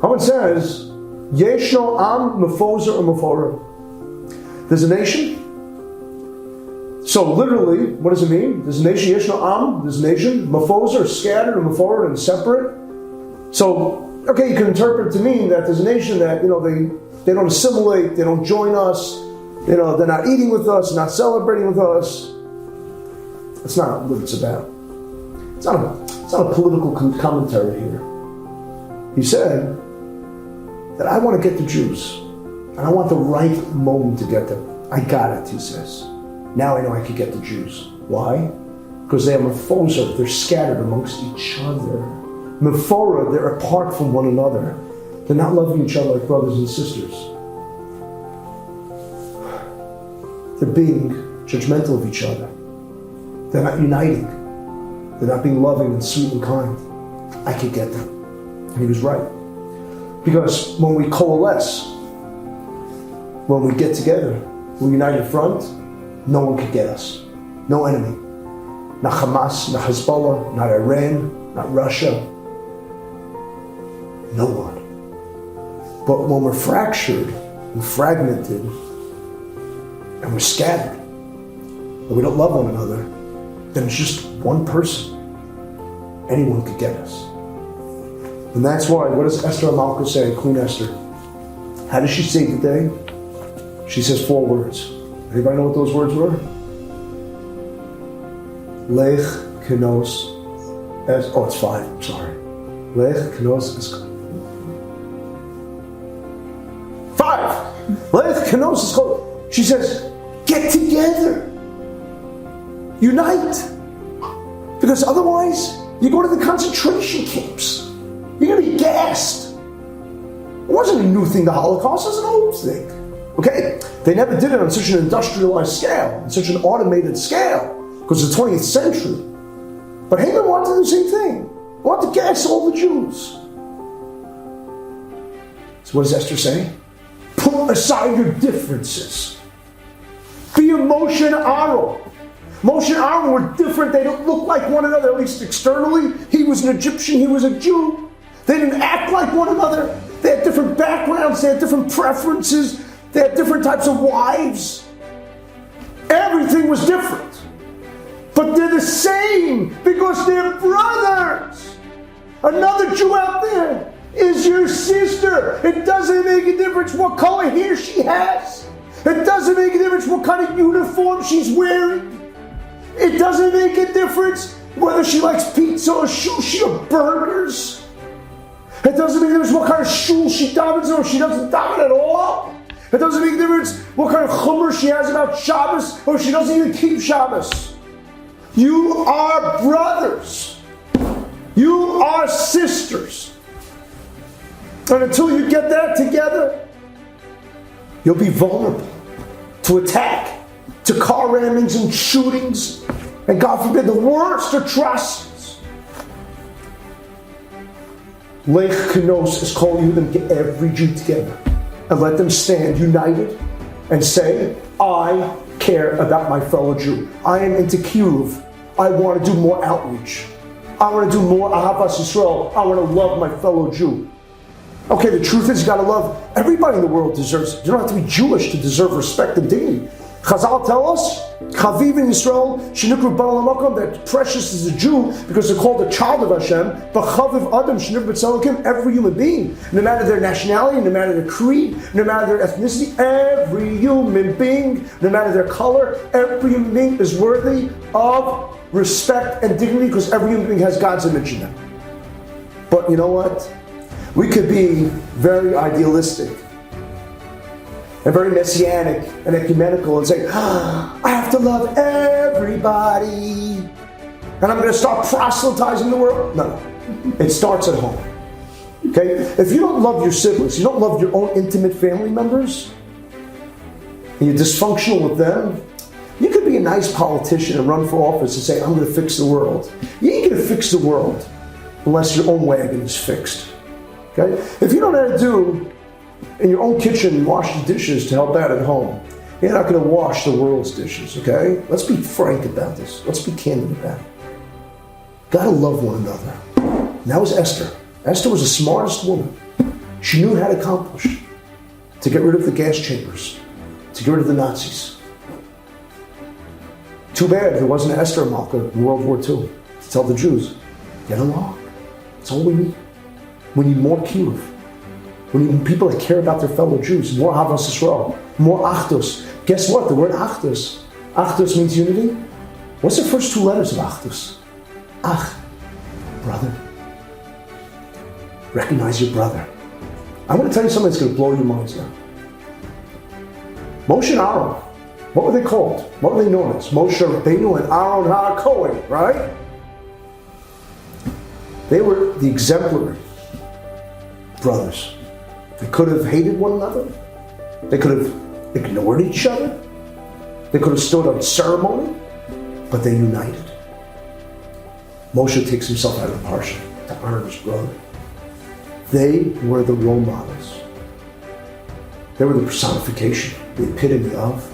How it says, Yeshno am mefozer or meforer. There's a nation. So literally, what does it mean? There's a nation, Yeshno am, there's a nation. Mefozer, scattered, and meforer, and separate. So, okay, you can interpret it to mean that there's a nation that, they don't assimilate, they don't join us, they're not eating with us, not celebrating with us. That's not what it's about. It's not a political commentary here. He said that I want to get the Jews, and I want the right moment to get them. I got it, he says. Now I know I could get the Jews. Why? Because they are mefozer, they're scattered amongst each other. Mephora, they're apart from one another. They're not loving each other like brothers and sisters. They're being judgmental of each other. They're not uniting. They're not being loving and sweet and kind. I could get them. And he was right. Because when we coalesce, when we get together, we unite in front, no one could get us. No enemy. Not Hamas, not Hezbollah, not Iran, not Russia. No one. But when we're fractured and fragmented and we're scattered and we don't love one another, then it's just one person. Anyone could get us. And that's why, what does Esther Amalka say, Queen Esther? How does she say today? She says 4 words. Anybody know what those words were? Lech kenos es, it's 5, I'm sorry. Lech kenos es, 5! Lech kenos es, she says, get together. Unite. Because otherwise, you go to the concentration camps. You're going to be gassed. It wasn't a new thing, the Holocaust. It was an old thing. Okay? They never did it on such an industrialized scale, on such an automated scale, because it's the 20th century. But Haman wanted to do the same thing. He wanted to gas all the Jews. So what does Esther say? Put aside your differences. Be a Moshe and Aaron. Moshe and Aaron were different. They don't look like one another, at least externally. He was an Egyptian, he was a Jew. They didn't act like one another. They had different backgrounds, they had different preferences, they had different types of wives. Everything was different. But they're the same because they're brothers. Another Jew out there is your sister. It doesn't make a difference what color hair she has. It doesn't make a difference what kind of uniform she's wearing. It doesn't make a difference whether she likes pizza or sushi or burgers. It doesn't make a difference what kind of shul she davens or she doesn't daven at all. It doesn't make a difference what kind of chumrah she has about Shabbos or she doesn't even keep Shabbos. You are brothers. You are sisters. And until you get that together, you'll be vulnerable to attack, to car rammings and shootings, and God forbid, the worst atrocities. Lech Kenos is calling you to get every Jew together and let them stand united and say, I care about my fellow Jew. I am into Kiruv. I want to do more outreach. I want to do more Ahavas Yisrael. I want to love my fellow Jew. Okay, the truth is you got to love everybody in the world deserves it. You don't have to be Jewish to deserve respect and dignity. Chazal tell us, Chaviv in Yisrael, Shinukru Baal HaMakom, that precious is a Jew because they're called a child of Hashem. But Chaviv Adam, Shinukru B'Tzalakim, every human being, no matter their nationality, no matter their creed, no matter their ethnicity, every human being, no matter their color, every human being is worthy of respect and dignity because every human being has God's image in them. But you know what? We could be very idealistic and very messianic and ecumenical and say, I have to love everybody and I'm going to start proselytizing the world. No. It starts at home. Okay? If you don't love your siblings, you don't love your own intimate family members, and you're dysfunctional with them, you could be a nice politician and run for office and say, I'm going to fix the world. You ain't going to fix the world unless your own wagon is fixed. Okay? If you don't know how to do in your own kitchen, wash the dishes to help out at home, you're not going to wash the world's dishes, okay? Let's be frank about this. Let's be candid about it. Gotta love one another. And that was Esther. Esther was the smartest woman. she knew how to accomplish. To get rid of the gas chambers, to get rid of the Nazis. Too bad there wasn't an Esther Malka in World War II to tell the Jews, get along. That's all we need. We need more kiruv. We need people that care about their fellow Jews, more Havas Yisrael, more Achdus. Guess what? The word Achdus means unity. What's the first two letters of Achdus? Ach, brother. Recognize your brother. I'm going to tell you something that's going to blow your minds now. Moshe and Aaron, what were they called? What were they known as? Moshe Rabbeinu and Aaron HaKohen, right? They were the exemplary brothers. They could have hated one another. They could have ignored each other. They could have stood on ceremony, but they united. Moshe takes himself out of the parsha to honor his brother. They were the role models. They were the personification, the epitome of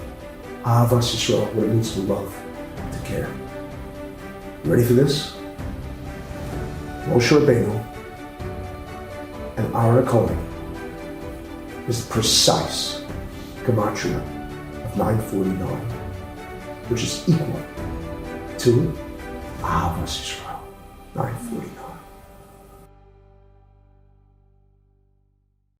Ahavas Yisrael, what it means to love, to care. You ready for this? Moshe Rabbeinu and Aaron HaKohen is the precise gematria of 949, which is equal to Ahavas Yisrael, 949.